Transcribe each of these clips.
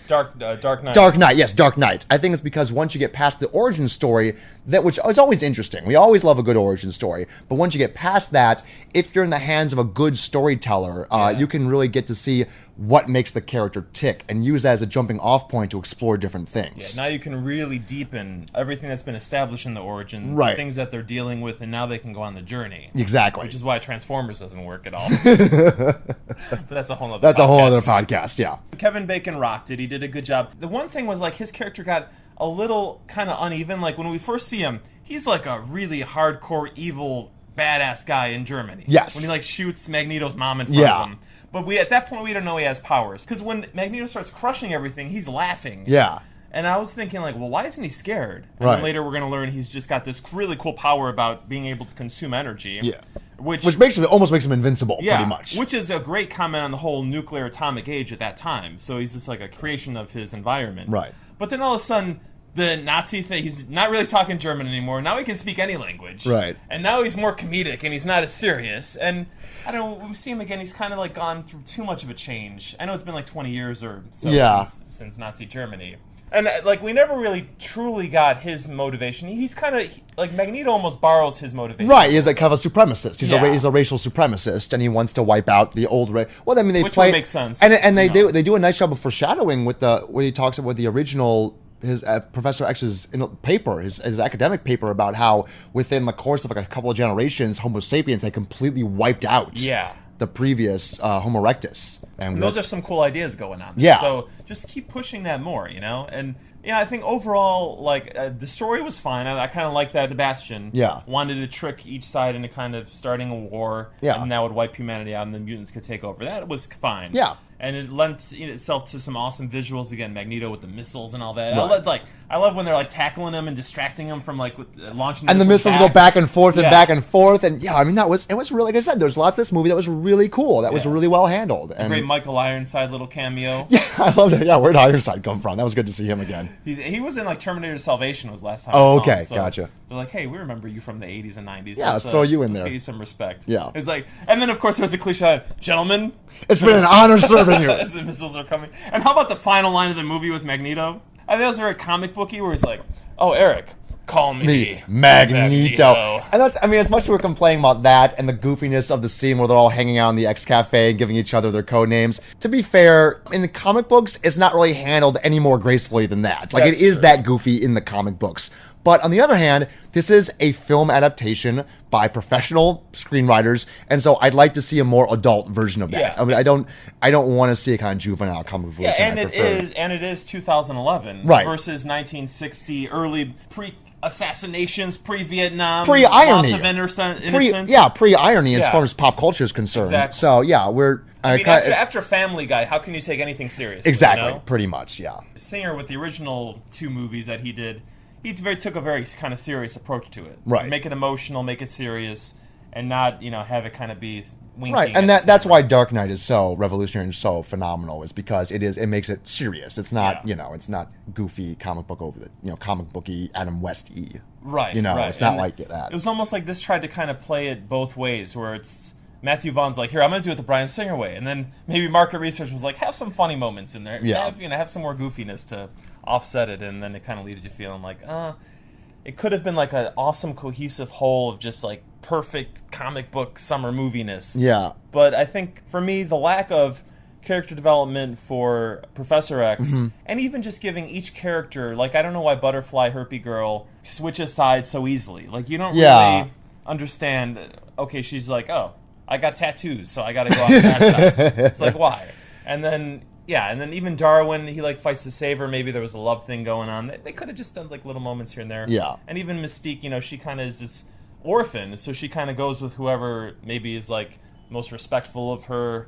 Dark Knight. Dark Knight, yes, Dark Knight. I think it's because once you get past the origin story, which is always interesting. We always love a good origin story. But once you get past that, if you're in the hands of a good storyteller, you can really get to see what makes the character tick and use that as a jumping off point to explore different things. Yeah, now you can really deepen everything that's been established in the origin, right. The things that they're dealing with, and now they can go on the journey. Exactly. Which is why Transformers doesn't work at all. But that's a whole other That's podcast. A whole other podcast, yeah. Kevin Bacon rocked it. He did a good job. The one thing was, like, his character got a little kind of uneven. Like, when we first see him, he's like a really hardcore, evil, badass guy in Germany. Yes. When he, like, shoots Magneto's mom in front of him. But at that point, we don't know he has powers. Because when Magneto starts crushing everything, he's laughing. Yeah. And I was thinking, like, well, why isn't he scared? And right. then later we're going to learn he's just got this really cool power about being able to consume energy. Yeah. Which almost makes him invincible, pretty much. Which is a great comment on the whole nuclear atomic age at that time. So he's just like a creation of his environment. Right. But then all of a sudden, the Nazi thing, he's not really talking German anymore. Now he can speak any language. Right. And now he's more comedic and he's not as serious. And I don't know, when we see him again, he's kind of like gone through too much of a change. I know it's been like 20 years or so since Nazi Germany. And, like, we never really truly got his motivation. He's kind of, like, Magneto almost borrows his motivation. Right, he's like kind of a supremacist. He's a racial supremacist, and he wants to wipe out the old race. Well, I mean, Which would make sense. And they do a nice job of foreshadowing with where he talks about the original, his Professor X's paper, his academic paper about how within the course of like a couple of generations, Homo sapiens had completely wiped out. Yeah. The previous Homo erectus. And those are some cool ideas going on. Yeah. So just keep pushing that more, you know? And, yeah, I think overall, like, the story was fine. I kind of like that Sebastian wanted to trick each side into kind of starting a war. Yeah. And that would wipe humanity out and the mutants could take over. That was fine. Yeah. And it lent itself to some awesome visuals. Again, Magneto with the missiles and all that. Right. I love when they're like tackling him and distracting him from like launching. And the missiles go back and forth and back and forth. And I mean it was really, like I said, there's lots of this movie that was really cool. That was really well handled. And great Michael Ironside little cameo. Yeah, I love that. Yeah, where'd Ironside come from? That was good to see him again. He was in like Terminator Salvation was the last time. Oh, I saw okay, him, so gotcha. They're like, hey, we remember you from the 80s and 90s. Yeah, let's throw you in there. Let's get you some respect. Yeah. It's like, and then of course there's the cliche, gentlemen. It's been an honor serving you. As the missiles are coming. And how about the final line of the movie with Magneto? I think that was very comic booky where he's like, oh, Eric, call me Magneto. And that's, I mean, as much as we're complaining about that and the goofiness of the scene where they're all hanging out in the X Cafe and giving each other their code names, to be fair, in the comic books, it's not really handled any more gracefully than that. Like, it is that goofy in the comic books. But on the other hand, this is a film adaptation by professional screenwriters, and so I'd like to see a more adult version of that. Yeah. I mean, I don't want to see a kind of juvenile comic book version. Yeah, and it is 2011 versus 1960, early assassinations, pre-Vietnam, pre-irony, loss of innocence. Pre-irony as far as pop culture is concerned. Exactly. So yeah, we're. I mean, after Family Guy, how can you take anything seriously? Exactly, you know? Pretty much, yeah. Singer with the original 2 movies that he did. He took a very kind of serious approach to it. Right. Make it emotional, make it serious, and not, have it kind of be winking. Right, and that's why Dark Knight is so revolutionary and so phenomenal, is because it makes it serious. It's not, it's not goofy comic book over the, comic booky Adam West-y. Right, It's not like that. It was almost like this tried to kind of play it both ways, where it's Matthew Vaughn's like, here, I'm going to do it the Bryan Singer way. And then maybe market research was like, have some funny moments in there. Yeah. Have some more goofiness to offset it, and then it kind of leaves you feeling like, it could have been like an awesome cohesive whole of just like perfect comic book summer moviness. Yeah. But I think for me, the lack of character development for Professor X, and even just giving each character, like, I don't know why Butterfly Herpy Girl switches sides so easily. Like, you don't really understand, okay, she's like, oh, I got tattoos, so I got to go on that side. It's like, why? And then even Darwin, he like fights to save her. Maybe there was a love thing going on. They could have just done like little moments here and there. Yeah. And even Mystique, she kind of is this orphan, so she kind of goes with whoever maybe is like most respectful of her.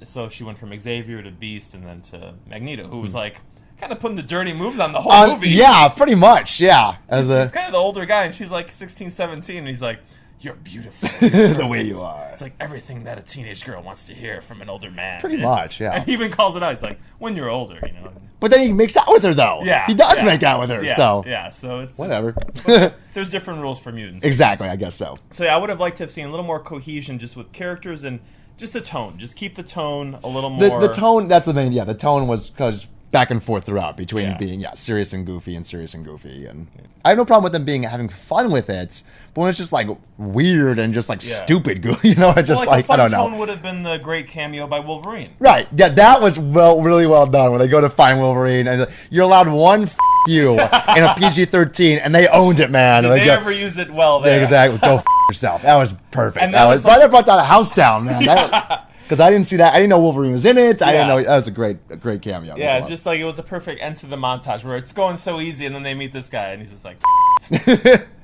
So she went from Xavier to Beast and then to Magneto, who was like kind of putting the dirty moves on the whole movie. Yeah, pretty much. Yeah. He's kind of the older guy, and she's like 16, 17, and he's like, you're beautiful. The way you are. It's like everything that a teenage girl wants to hear from an older man. Pretty much, yeah. And he even calls it out. He's like, when you're older, But then he makes out with her, though. Yeah. He does make out with her, so. Yeah, so it's... Whatever. There's different rules for mutants. Exactly, I guess so. So yeah, I would have liked to have seen a little more cohesion just with characters and just the tone. Just keep the tone a little more... The tone, that's the main... Yeah, the tone was... Because back and forth throughout between being serious and goofy and serious and goofy, and I have no problem with them having fun with it, but when it's just like weird and just like stupid goofy, you know, it just like I don't know. The tone would have been the great cameo by Wolverine, right? Yeah, that was really well done when they go to find Wolverine and you're allowed one you in a PG-13, and they owned it, man. Did they ever use it well there? Yeah, exactly. Go yourself. That was perfect. And that was like, I brought that house down, man. Because I didn't see that. I didn't know Wolverine was in it. I didn't know. That was a great cameo. Yeah, just like it was a perfect end to the montage where it's going so easy, and then they meet this guy, and he's just like.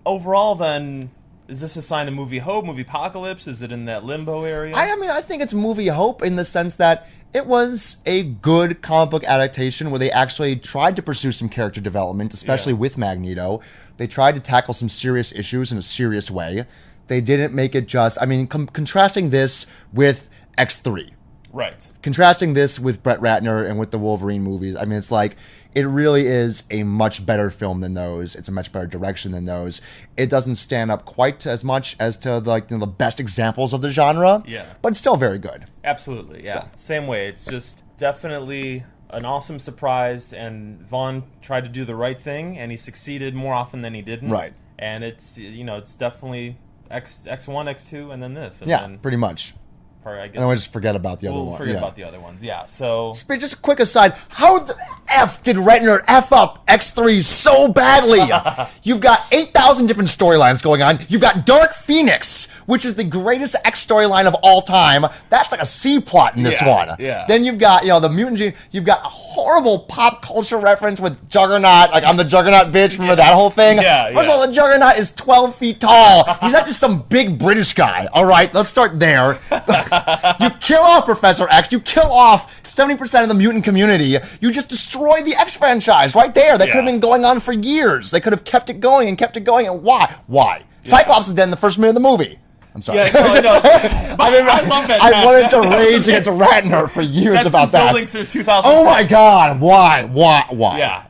Overall, then, is this a sign of movie hope, movie apocalypse? Is it in that limbo area? I mean, I think it's movie hope in the sense that it was a good comic book adaptation where they actually tried to pursue some character development, especially with Magneto. They tried to tackle some serious issues in a serious way. They didn't make it just... I mean, contrasting this with X3. Right. Contrasting this with Brett Ratner and with the Wolverine movies, I mean, it's like... It really is a much better film than those. It's a much better direction than those. It doesn't stand up quite as much as to the best examples of the genre. Yeah. But it's still very good. Absolutely, yeah. So. Same way. It's just definitely an awesome surprise, and Vaughn tried to do the right thing, and he succeeded more often than he didn't. Right. And it's, it's definitely X1, X2, and then this. And then pretty much. I guess and then we'll just forget about the other ones. We'll forget about the other ones, yeah. So just a quick aside, how the F did Ratner F up X3 so badly? You've got 8,000 different storylines going on. You've got Dark Phoenix, which is the greatest X storyline of all time. That's like a C plot in this one. Yeah. Then you've got, the mutant gene. You've got a horrible pop culture reference with Juggernaut. Like, I'm the Juggernaut bitch. Remember that whole thing? Yeah. First of all, the Juggernaut is 12 feet tall. He's not just some big British guy. All right, let's start there. You kill off Professor X. You kill off 70% of the mutant community. You just destroy the X franchise right there. That could have been going on for years. They could have kept it going. And why? Why? Yeah. Cyclops is dead in the first minute of the movie. I'm sorry. Yeah, no. I love that. I wanted to rage against Ratner for years about that. Building since 2006. Oh my God! Why? Yeah.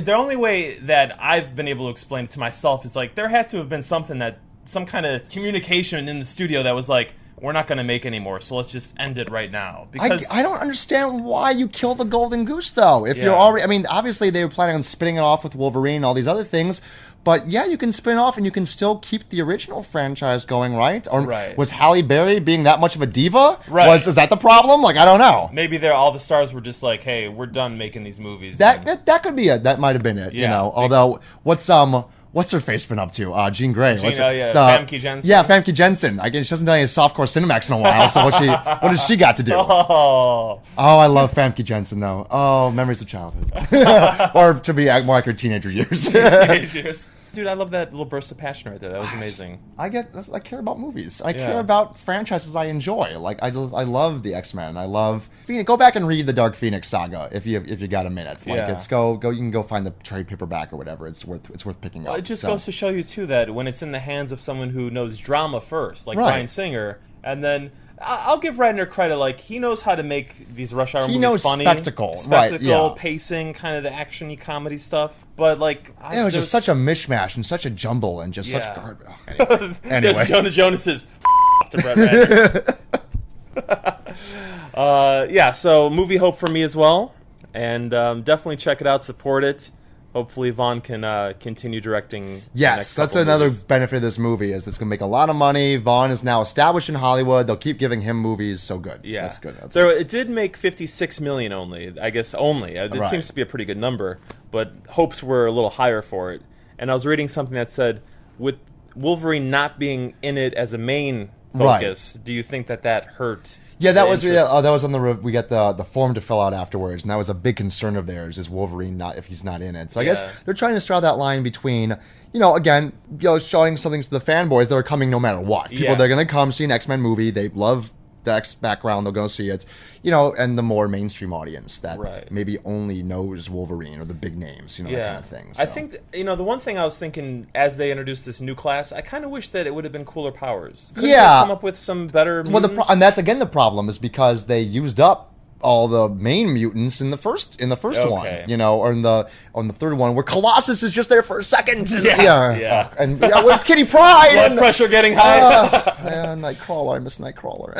The only way that I've been able to explain it to myself is like there had to have been some kind of communication in the studio that was like, we're not going to make any more, so let's just end it right now. Because I don't understand why you kill the Golden Goose, though. If you're already... I mean, obviously they were planning on spinning it off with Wolverine and all these other things, but yeah, you can spin off and you can still keep the original franchise going, right? Or was Halle Berry being that much of a diva? Right. Is that the problem? Like, I don't know. Maybe all the stars were just like, hey, we're done making these movies. That could be it. That might have been it, Although, what's her face been up to? Jean Grey. Famke Jensen. Yeah, Famke Jensen. I guess she hasn't done any softcore Cinemax in a while, so what has she got to do? Oh, I love Famke Jensen, though. Oh, memories of childhood. Or to be more like her teenager years. Teenage years. Dude, I love that little burst of passion right there. That was amazing. I care about movies. I care about franchises I enjoy. Like I love the X-Men. I love Phoenix. Go back and read the Dark Phoenix saga if you got a minute. Like you can go find the trade paperback or whatever. It's worth picking up. It just goes to show you too that when it's in the hands of someone who knows drama first, like Bryan Singer, and then I'll give Ratner credit. Like he knows how to make these Rush Hour movies funny, spectacle, pacing, kind of the actiony comedy stuff. But like, it was just such a mishmash and such a jumble and just such garbage. Anyway. Jonas is off to Brett Ratner. So movie hope for me as well, and definitely check it out, support it. Hopefully Vaughn can continue directing. Yes, that's another benefit of this movie is it's going to make a lot of money. Vaughn is now established in Hollywood. They'll keep giving him movies. So good. Yeah, that's good. It did make $56 million only. I guess only. It seems to be a pretty good number, but hopes were a little higher for it. And I was reading something that said with Wolverine not being in it as a main focus, do you think that hurt? Yeah, that was on the we got the form to fill out afterwards, and that was a big concern of theirs is Wolverine if he's not in it. So I guess they're trying to straw that line between showing something to the fanboys that are coming no matter what. People they're going to come see an X-Men movie, they love the X background, they'll go see it, and the more mainstream audience that maybe only knows Wolverine or the big names, that kind of thing. So. I think the one thing I was thinking as they introduced this new class, I kind of wish that it would have been cooler powers. Couldn't they come up with some better mutants? And that's again the problem is because they used up all the main mutants in the first one, you know, or on the third one, where Colossus is just there for a second. And, and where's Kitty Pryde? Blood pressure getting high. Nightcrawler, I miss Nightcrawler.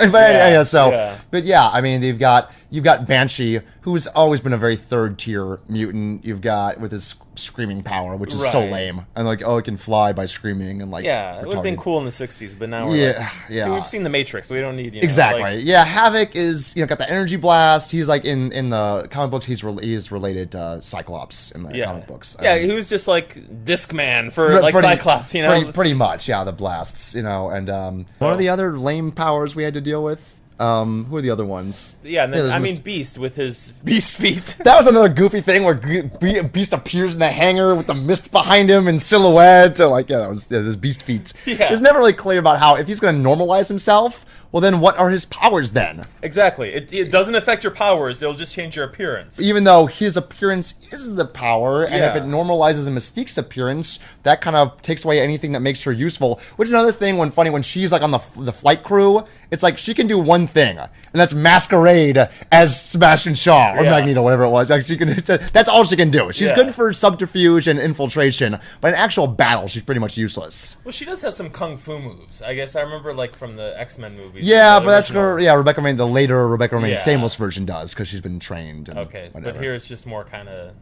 But I mean, you've got Banshee, who's always been a very third tier mutant. You've got with his screaming power, which is so lame, and like, oh, it can fly by screaming, and like, it would have been cool in the '60s, but now we're dude, we've seen the Matrix, we don't need exactly. Havoc is got the energy blast. He's like in the comic books, he's related to Cyclops in the comic books. He was just like Discman for like Cyclops, you know, pretty much. The blasts, you know, and what are the other lame powers we had to deal with? Who are the other ones? Beast with his beast feet. That was another goofy thing where Beast appears in the hangar with the mist behind him in silhouette. So that was his Beast feet. Yeah. It's never really clear about how, if he's going to normalize himself, well, then what are his powers then? Exactly. It doesn't affect your powers. It'll just change your appearance. Even though his appearance is the power, and if it normalizes a Mystique's appearance, that kind of takes away anything that makes her useful. Which is another thing when she's like on the flight crew, it's like she can do one thing, and that's masquerade as Sebastian Shaw or Magneto, whatever it was. Like that's all she can do. She's good for subterfuge and infiltration, but in actual battle, she's pretty much useless. Well, she does have some kung fu moves. I guess I remember like from the X-Men movies. Yeah, but that's her. Yeah, Rebecca Romijn, the later Rebecca Romijn Stamos version does, because she's been trained. And but here it's just more kind of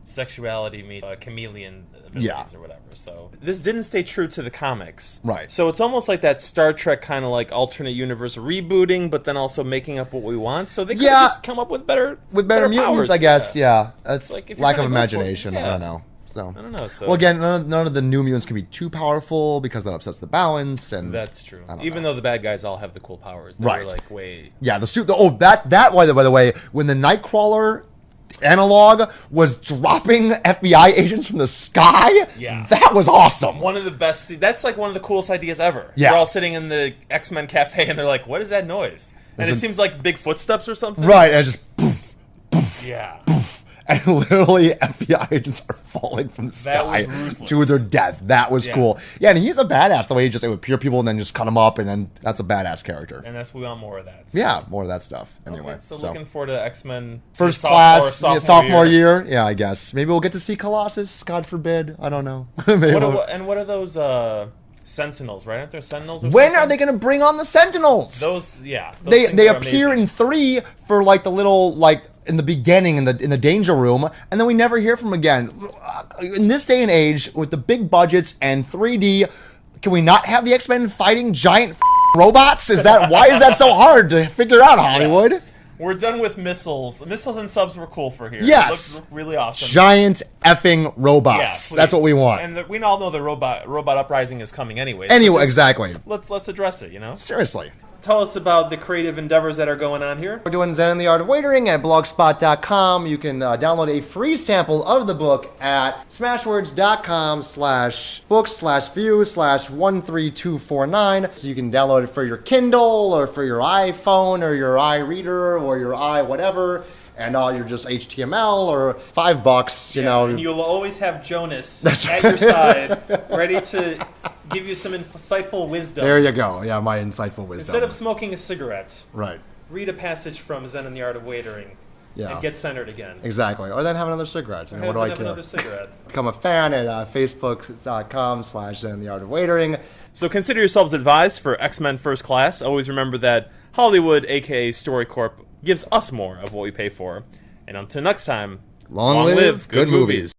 sexuality meet chameleon abilities or whatever. So this didn't stay true to the comics, right? So it's almost like that Star Trek kind of like alternate universe rebooting, but then also making up what we want. So they could just come up with better mutants, powers, I guess. Yeah, that's like lack of imagination. I don't know. So I don't know. So. Well, again, none of the new mutants can be too powerful because that upsets the balance. And that's true. Even though the bad guys all have the cool powers, they're like way. Yeah, the suit. That by the way, when the Nightcrawler analog was dropping FBI agents from the sky, that was awesome. One of the best. That's like one of the coolest ideas ever. Yeah, they're all sitting in the X-Men cafe and they're like, "What is that noise?" And it seems like big footsteps or something. Right, and it's just poof, poof, poof. And literally FBI agents are falling from the sky to their death. That was cool. Yeah, and he's a badass. The way he just would appear people and then just cut them up, and then that's a badass character. And we want more of that. So. Yeah, more of that stuff. Anyway, so looking forward to X-Men first class sophomore year. Yeah, I guess maybe we'll get to see Colossus. God forbid. I don't know. What are those? Sentinels, right? Aren't there Sentinels? When are they going to bring on the Sentinels? Those they appear in 3 for like the little in the beginning in the danger room, and then we never hear from them again. In this day and age, with the big budgets and 3D, can we not have the X-Men fighting giant robots? Why is that so hard to figure out, Hollywood? Yeah. We're done with missiles. Missiles and subs were cool for here. Yes. It looked really awesome. Giant effing robots. That's what we want. And we all know the robot uprising is coming anyway. Exactly. Let's address it, you know? Seriously. Tell us about the creative endeavors that are going on here. We're doing Zen and the Art of Waitering at blogspot.com. You can download a free sample of the book at smashwords.com/books/view/13249. So you can download it for your Kindle or for your iPhone or your iReader or your whatever. And all your just HTML or $5, you know. And you'll always have Jonas at your side, ready to give you some insightful wisdom. There you go. Yeah, my insightful wisdom. Instead of smoking a cigarette, right? Read a passage from Zen and the Art of Waitering. Yeah. And get centered again. Exactly. Or then have another cigarette. What do I care? Another cigarette. Become a fan at facebook.com/Zen and the Art of Waitering. So consider yourselves advised for X-Men First Class. Always remember that Hollywood, aka StoryCorp, gives us more of what we pay for. And until next time, long live good movies.